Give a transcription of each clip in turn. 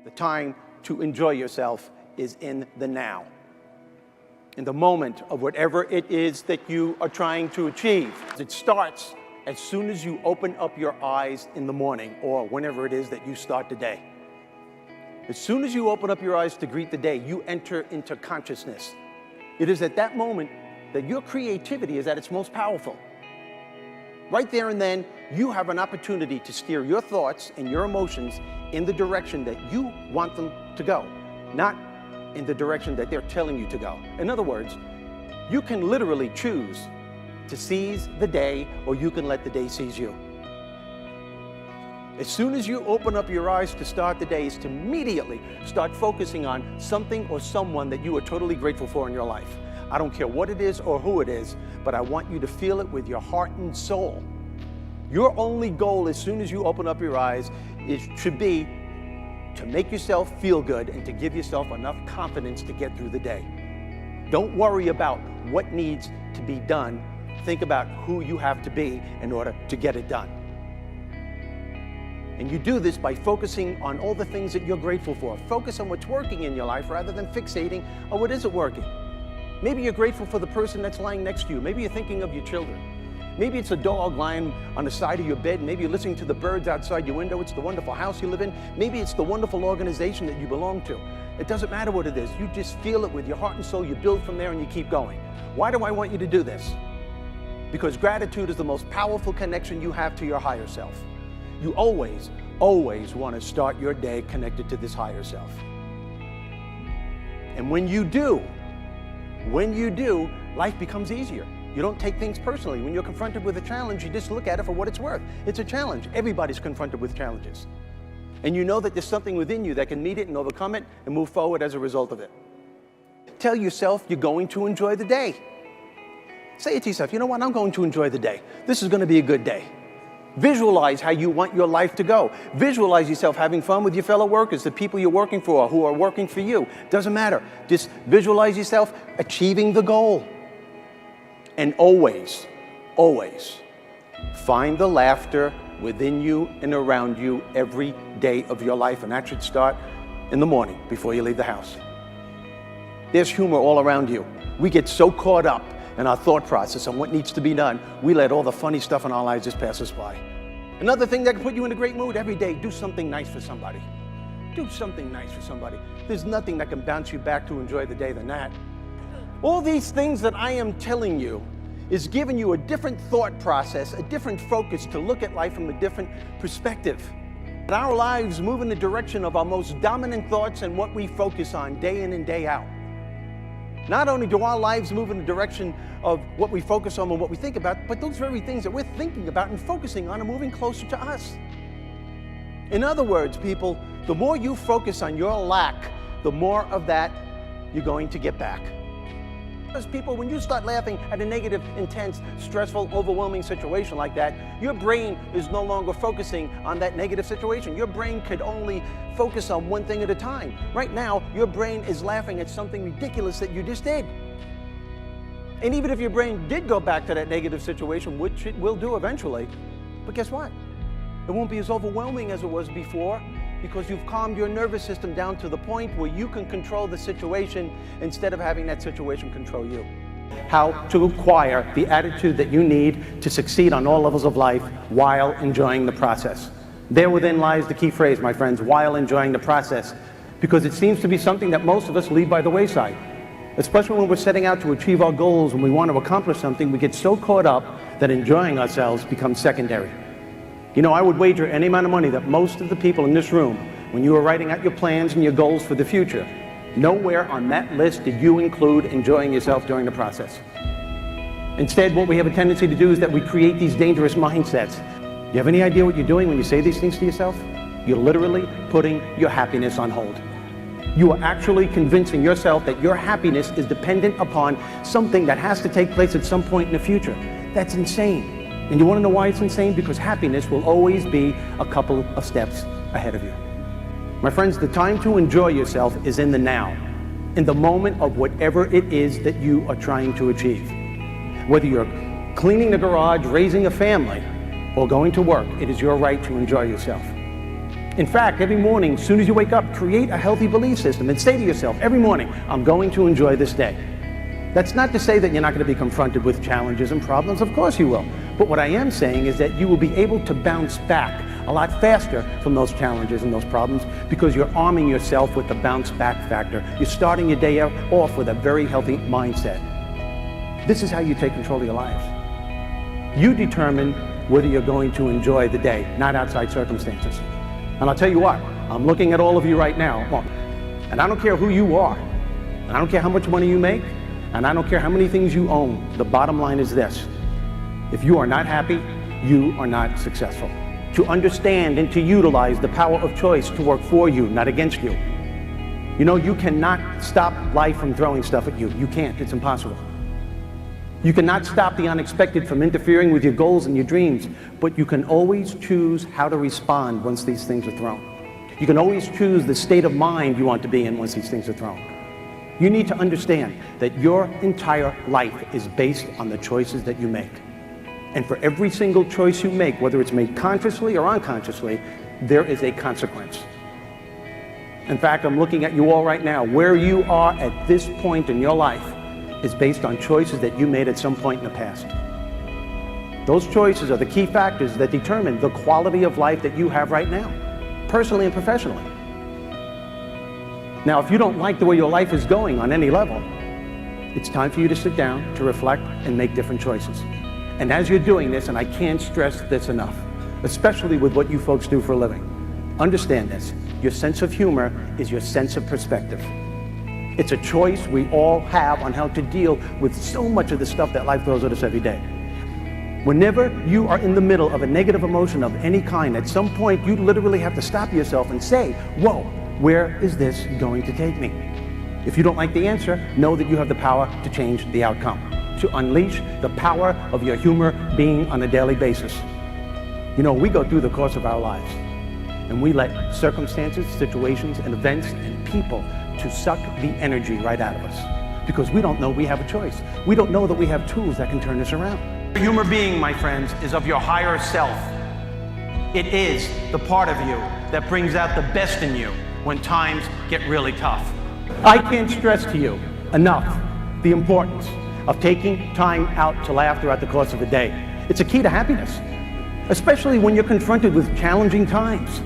The time to enjoy yourself is in the now, in the moment of whatever it is that you are trying to achieve. It starts as soon as you open up your eyes in the morning or whenever it is that you start the day. As soon as you open up your eyes to greet the day, you enter into consciousness. It is at that moment that your creativity is at its most powerful. Right there and then, you have an opportunity to steer your thoughts and your emotions in the direction that you want them to go, not in the direction that they're telling you to go. In other words, you can literally choose to seize the day, or you can let the day seize you. As soon as you open up your eyes to start the day, is to immediately start focusing on something or someone that you are totally grateful for in your life. I don't care what it is or who it is, but I want you to feel it with your heart and soul. Your only goal as soon as you open up your eyes should be to make yourself feel good and to give yourself enough confidence to get through the day. Don't worry about what needs to be done. Think about who you have to be in order to get it done. And you do this by focusing on all the things that you're grateful for. Focus on what's working in your life rather than fixating on what isn't working. Maybe you're grateful for the person that's lying next to you. Maybe you're thinking of your children. Maybe it's a dog lying on the side of your bed. Maybe you're listening to the birds outside your window. It's the wonderful house you live in. Maybe it's the wonderful organization that you belong to. It doesn't matter what it is. You just feel it with your heart and soul. You build from there and you keep going. Why do I want you to do this? Because gratitude is the most powerful connection you have to your higher self. You always, always want to start your day connected to this higher self. And when you do, life becomes easier. You don't take things personally. When you're confronted with a challenge, you just look at it for what it's worth. It's a challenge. Everybody's confronted with challenges. And you know that there's something within you that can meet it and overcome it and move forward as a result of it. Tell yourself you're going to enjoy the day. Say it to yourself, you know what, I'm going to enjoy the day. This is going to be a good day. Visualize how you want your life to go. Visualize yourself having fun with your fellow workers, the people you're working for, who are working for you. Doesn't matter. Just visualize yourself achieving the goal. And always, always find the laughter within you and around you every day of your life. And that should start in the morning before you leave the house. There's humor all around you. We get so caught up in our thought process on what needs to be done, we let all the funny stuff in our lives just pass us by. Another thing that can put you in a great mood every day, do something nice for somebody. Do something nice for somebody. There's nothing that can bounce you back to enjoy the day than that. All these things that I am telling you is giving you a different thought process, a different focus to look at life from a different perspective. Our lives move in the direction of our most dominant thoughts and what we focus on day in and day out. Not only do our lives move in the direction of what we focus on and what we think about, but those very things that we're thinking about and focusing on are moving closer to us. In other words, people, the more you focus on your lack, the more of that you're going to get back. Because people, when you start laughing at a negative, intense, stressful, overwhelming situation like that, your brain is no longer focusing on that negative situation. Your brain could only focus on one thing at a time. Right now, your brain is laughing at something ridiculous that you just did. And even if your brain did go back to that negative situation, which it will do eventually, but guess what? It won't be as overwhelming as it was before, because you've calmed your nervous system down to the point where you can control the situation instead of having that situation control you. How to acquire the attitude that you need to succeed on all levels of life while enjoying the process. There within lies the key phrase, my friends, while enjoying the process, because it seems to be something that most of us leave by the wayside. Especially when we're setting out to achieve our goals and we want to accomplish something, we get so caught up that enjoying ourselves becomes secondary. You know, I would wager any amount of money that most of the people in this room, when you were writing out your plans and your goals for the future, nowhere on that list did you include enjoying yourself during the process. Instead, what we have a tendency to do is that we create these dangerous mindsets. You have any idea what you're doing when you say these things to yourself? You're literally putting your happiness on hold. You are actually convincing yourself that your happiness is dependent upon something that has to take place at some point in the future. That's insane. And you want to know why it's insane? Because happiness will always be a couple of steps ahead of you. My friends, the time to enjoy yourself is in the now, in the moment of whatever it is that you are trying to achieve. Whether you're cleaning the garage, raising a family, or going to work, it is your right to enjoy yourself. In fact, every morning, as soon as you wake up, create a healthy belief system and say to yourself every morning, I'm going to enjoy this day. That's not to say that you're not going to be confronted with challenges and problems. Of course you will. But what I am saying is that you will be able to bounce back a lot faster from those challenges and those problems because you're arming yourself with the bounce back factor. You're starting your day off with a very healthy mindset. This is how you take control of your lives. You determine whether you're going to enjoy the day, not outside circumstances. And I'll tell you what, I'm looking at all of you right now, and I don't care who you are, and I don't care how much money you make, and I don't care how many things you own. The bottom line is this: if you are not happy, you are not successful. To understand and to utilize the power of choice to work for you, not against you. You know, you cannot stop life from throwing stuff at you. You can't, it's impossible. You cannot stop the unexpected from interfering with your goals and your dreams, but you can always choose how to respond once these things are thrown. You can always choose the state of mind you want to be in once these things are thrown. You need to understand that your entire life is based on the choices that you make. And for every single choice you make, whether it's made consciously or unconsciously, there is a consequence. In fact, I'm looking at you all right now. Where you are at this point in your life is based on choices that you made at some point in the past. Those choices are the key factors that determine the quality of life that you have right now, personally and professionally. Now, if you don't like the way your life is going on any level, it's time for you to sit down, to reflect, and make different choices. And as you're doing this, and I can't stress this enough, especially with what you folks do for a living, understand this: your sense of humor is your sense of perspective. It's a choice we all have on how to deal with so much of the stuff that life throws at us every day. Whenever you are in the middle of a negative emotion of any kind, at some point you literally have to stop yourself and say, whoa, where is this going to take me? If you don't like the answer, know that you have the power to change the outcome, to unleash the power of your humor being on a daily basis. You know, we go through the course of our lives, and we let circumstances, situations, and events and people to suck the energy right out of us because we don't know we have a choice. We don't know that we have tools that can turn this around. Humor being, my friends, is of your higher self. It is the part of you that brings out the best in you when times get really tough. I can't stress to you enough the importance of taking time out to laugh throughout the course of a day. It's a key to happiness, especially when you're confronted with challenging times.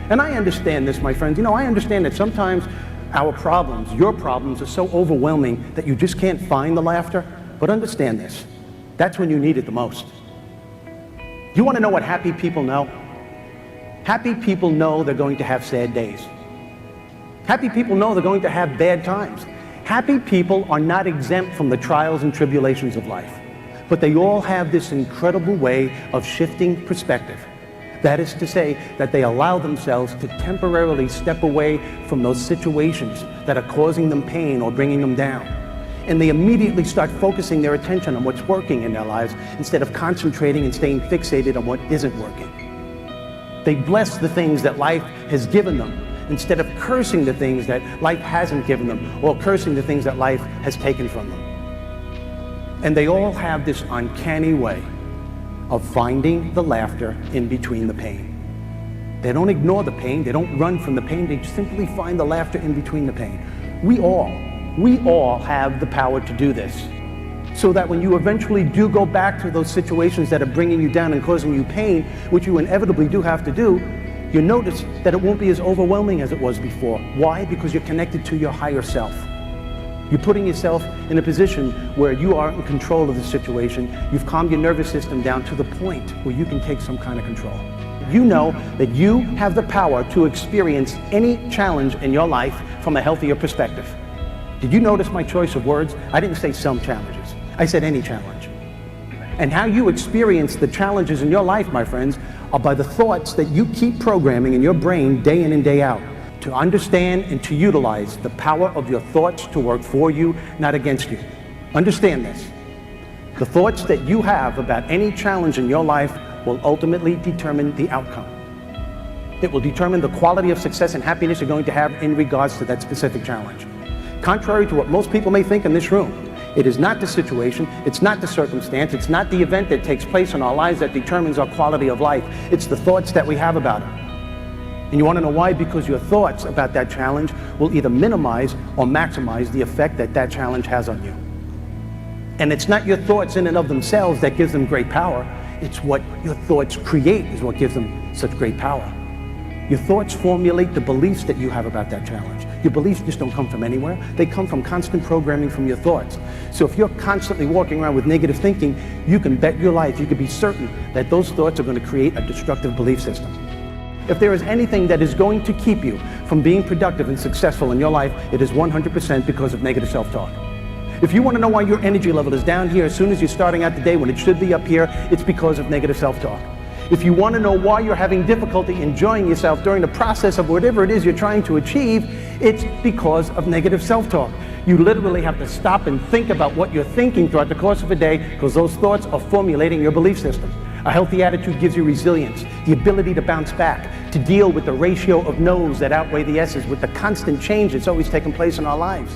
And I understand this, my friends. You know, I understand that sometimes our problems, your problems, are so overwhelming that you just can't find the laughter. But understand this: that's when you need it the most. You want to know what happy people know? Happy people know they're going to have sad days. Happy people know they're going to have bad times. Happy people are not exempt from the trials and tribulations of life, but they all have this incredible way of shifting perspective. That is to say that they allow themselves to temporarily step away from those situations that are causing them pain or bringing them down. And they immediately start focusing their attention on what's working in their lives instead of concentrating and staying fixated on what isn't working. They bless the things that life has given them instead of cursing the things that life hasn't given them or cursing the things that life has taken from them. And they all have this uncanny way of finding the laughter in between the pain. They don't ignore the pain, they don't run from the pain, they simply find the laughter in between the pain. We all have the power to do this, so that when you eventually do go back to those situations that are bringing you down and causing you pain, which you inevitably do have to do, you notice that it won't be as overwhelming as it was before. Why? Because you're connected to your higher self. You're putting yourself in a position where you are in control of the situation. You've calmed your nervous system down to the point where you can take some kind of control. You know that you have the power to experience any challenge in your life from a healthier perspective. Did you notice my choice of words? I didn't say some challenges. I said any challenge. And how you experience the challenges in your life, my friends, are by the thoughts that you keep programming in your brain day in and day out. To understand and to utilize the power of your thoughts to work for you, not against you. Understand this. The thoughts that you have about any challenge in your life will ultimately determine the outcome. It will determine the quality of success and happiness you're going to have in regards to that specific challenge. Contrary to what most people may think in this room, it is not the situation, it's not the circumstance, it's not the event that takes place in our lives that determines our quality of life. It's the thoughts that we have about it. And you want to know why? Because your thoughts about that challenge will either minimize or maximize the effect that that challenge has on you. And it's not your thoughts in and of themselves that gives them great power. It's what your thoughts create is what gives them such great power. Your thoughts formulate the beliefs that you have about that challenge. Your beliefs just don't come from anywhere. They come from constant programming from your thoughts. So if you're constantly walking around with negative thinking, you can bet your life, you can be certain that those thoughts are going to create a destructive belief system. If there is anything that is going to keep you from being productive and successful in your life, it is 100% because of negative self-talk. If you want to know why your energy level is down here as soon as you're starting out the day when it should be up here, it's because of negative self-talk. If you want to know why you're having difficulty enjoying yourself during the process of whatever it is you're trying to achieve, it's because of negative self-talk. You literally have to stop and think about what you're thinking throughout the course of a day, because those thoughts are formulating your belief system. A healthy attitude gives you resilience, the ability to bounce back, to deal with the ratio of no's that outweigh the yeses, with the constant change that's always taking place in our lives.